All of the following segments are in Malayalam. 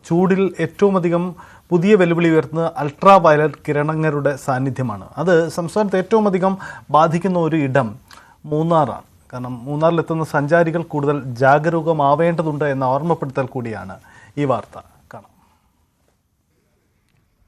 ചൂടിൽ ഏറ്റവും അധികം പുതിയ വെല്ലുവിളി ഉയർത്തുന്നത് അൾട്രാ വയലറ്റ് കിരണങ്ങളുടെ സാന്നിധ്യമാണ്. അത് സംസ്ഥാനത്ത് ഏറ്റവും അധികം ബാധിക്കുന്ന ഒരു ഇടം മൂന്നാറാണ്. കാരണം മൂന്നാറിലെത്തുന്ന സഞ്ചാരികൾ കൂടുതൽ ജാഗരൂകമാവേണ്ടതുണ്ട് എന്ന ഓർമ്മപ്പെടുത്തൽ കൂടിയാണ് ഈ വാർത്ത. കാണാം.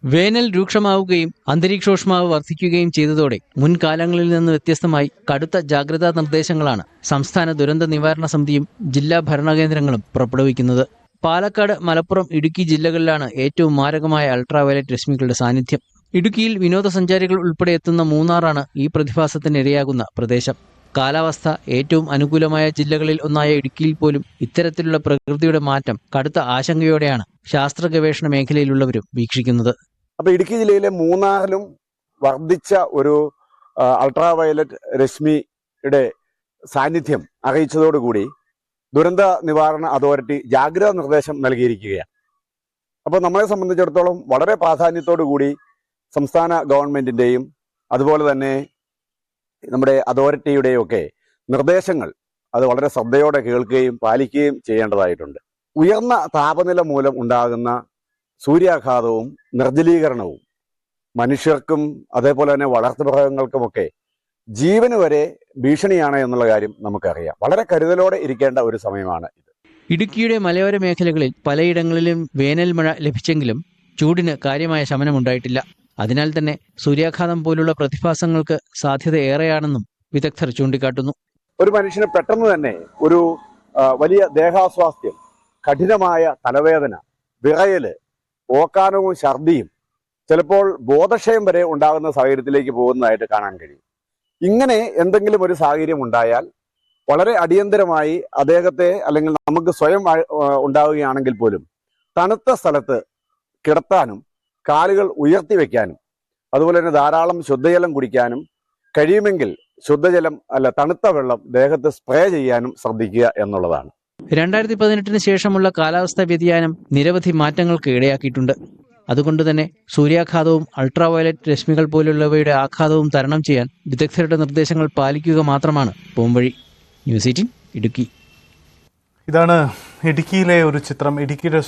വേനൽ രൂക്ഷമാവുകയും അന്തരീക്ഷോഷ്മാവ് വർദ്ധിക്കുകയും ചെയ്തതോടെ മുൻകാലങ്ങളിൽ നിന്ന് വ്യത്യസ്തമായി കടുത്ത ജാഗ്രതാ നിർദ്ദേശങ്ങളാണ് സംസ്ഥാന ദുരന്ത നിവാരണ സമിതിയും ജില്ലാ ഭരണകേന്ദ്രങ്ങളും പുറപ്പെടുവിക്കുന്നത്. പാലക്കാട്, മലപ്പുറം, ഇടുക്കി ജില്ലകളിലാണ് ഏറ്റവും മാരകമായ അൾട്രാ വയലറ്റ് രശ്മികളുടെ സാന്നിധ്യം. ഇടുക്കിയിൽ വിനോദസഞ്ചാരികൾ ഉൾപ്പെടെ എത്തുന്ന മൂന്നാറാണ് ഈ പ്രതിഭാസത്തിന് ഇരയാകുന്ന പ്രദേശം. കാലാവസ്ഥ ഏറ്റവും അനുകൂലമായ ജില്ലകളിൽ ഒന്നായ ഇടുക്കിയിൽ പോലും ഇത്തരത്തിലുള്ള പ്രകൃതിയുടെ മാറ്റം കടുത്ത ആശങ്കയോടെയാണ് ശാസ്ത്ര ഗവേഷണ മേഖലയിലുള്ളവരും വീക്ഷിക്കുന്നത്. അപ്പോൾ ഇടുക്കി ജില്ലയിലെ മൂന്നാറിലും വർദ്ധിച്ച ഒരു അൾട്രാ വയലറ്റ് രശ്മിയുടെ സാന്നിധ്യം അറിയിച്ചതോടുകൂടി ദുരന്ത നിവാരണ അതോറിറ്റി ജാഗ്രതാ നിർദ്ദേശം നൽകിയിരിക്കുകയാണ്. അപ്പോൾ നമ്മളെ സംബന്ധിച്ചിടത്തോളം വളരെ പ്രാധാന്യത്തോടു കൂടി സംസ്ഥാന ഗവൺമെന്റിന്റെയും അതുപോലെ തന്നെ നമ്മുടെ അതോറിറ്റിയുടെയും ഒക്കെ നിർദ്ദേശങ്ങൾ അത് വളരെ ശ്രദ്ധയോടെ കേൾക്കുകയും പാലിക്കുകയും ചെയ്യേണ്ടതായിട്ടുണ്ട്. ഉയർന്ന താപനില മൂലം ഉണ്ടാകുന്ന സൂര്യാഘാതവും നിർജ്ജലീകരണവും മനുഷ്യർക്കും അതേപോലെ തന്നെ വളർത്തുമൃഗങ്ങൾക്കുമൊക്കെ ജീവന് വരെ ഭീഷണിയാണ് എന്നുള്ള കാര്യം നമുക്കറിയാം. വളരെ കരുതലോടെ ഇരിക്കേണ്ട ഒരു സമയമാണ് ഇത്. ഇടുക്കിയുടെ മലയോര മേഖലകളിൽ പലയിടങ്ങളിലും വേനൽ മഴ ലഭിച്ചെങ്കിലും ചൂടിന് കാര്യമായ ശമനമുണ്ടായിട്ടില്ല. അതിനാൽ തന്നെ സൂര്യാഘാതം പോലുള്ള പ്രതിഭാസങ്ങൾക്ക് സാധ്യത ഏറെയാണെന്നും വിദഗ്ധർ ചൂണ്ടിക്കാട്ടുന്നു. ഒരു മനുഷ്യന് പെട്ടെന്ന് തന്നെ ഒരു വലിയ ദേഹാസ്വാസ്ഥ്യം, കഠിനമായ തലവേദന, വിറയല്, ഓക്കാനവും ഛർദിയും, ചിലപ്പോൾ ബോധക്ഷയം വരെ ഉണ്ടാകുന്ന സാഹചര്യത്തിലേക്ക് പോകുന്നതായിട്ട് കാണാൻ കഴിയും. ഇങ്ങനെ എന്തെങ്കിലും ഒരു സാഹചര്യം ഉണ്ടായാൽ വളരെ അടിയന്തരമായി അദ്ദേഹത്തെ അല്ലെങ്കിൽ നമുക്ക് സ്വയം ഉണ്ടാവുകയാണെങ്കിൽ പോലും തണുത്ത സ്ഥലത്ത് കിടത്താനും കാലുകൾ ഉയർത്തി വെക്കാനും അതുപോലെ തന്നെ ധാരാളം ശുദ്ധജലം കുടിക്കാനും കഴിയുമെങ്കിൽ ശുദ്ധജലം തണുത്ത വെള്ളം ദേഹത്ത് സ്പ്രേ ചെയ്യാനും ശ്രദ്ധിക്കുക എന്നുള്ളതാണ്. 2018 ശേഷമുള്ള കാലാവസ്ഥാ വ്യതിയാനം നിരവധി മാറ്റങ്ങൾക്ക് ഇടയാക്കിയിട്ടുണ്ട്. അതുകൊണ്ട് തന്നെ സൂര്യാഘാതവും അൾട്രാ വയലറ്റ് രശ്മികൾ പോലുള്ളവയുടെ ആഘാതവും തരണം ചെയ്യാൻ വിദഗ്ധരുടെ നിർദ്ദേശങ്ങൾ പാലിക്കുക മാത്രമാണ് പോംവഴി. ന്യൂസ് 18 ഇടുക്കി. ഇതാണ് ഇടുക്കിയിലെ ഒരു ചിത്രം. ഇടുക്കിയുടെ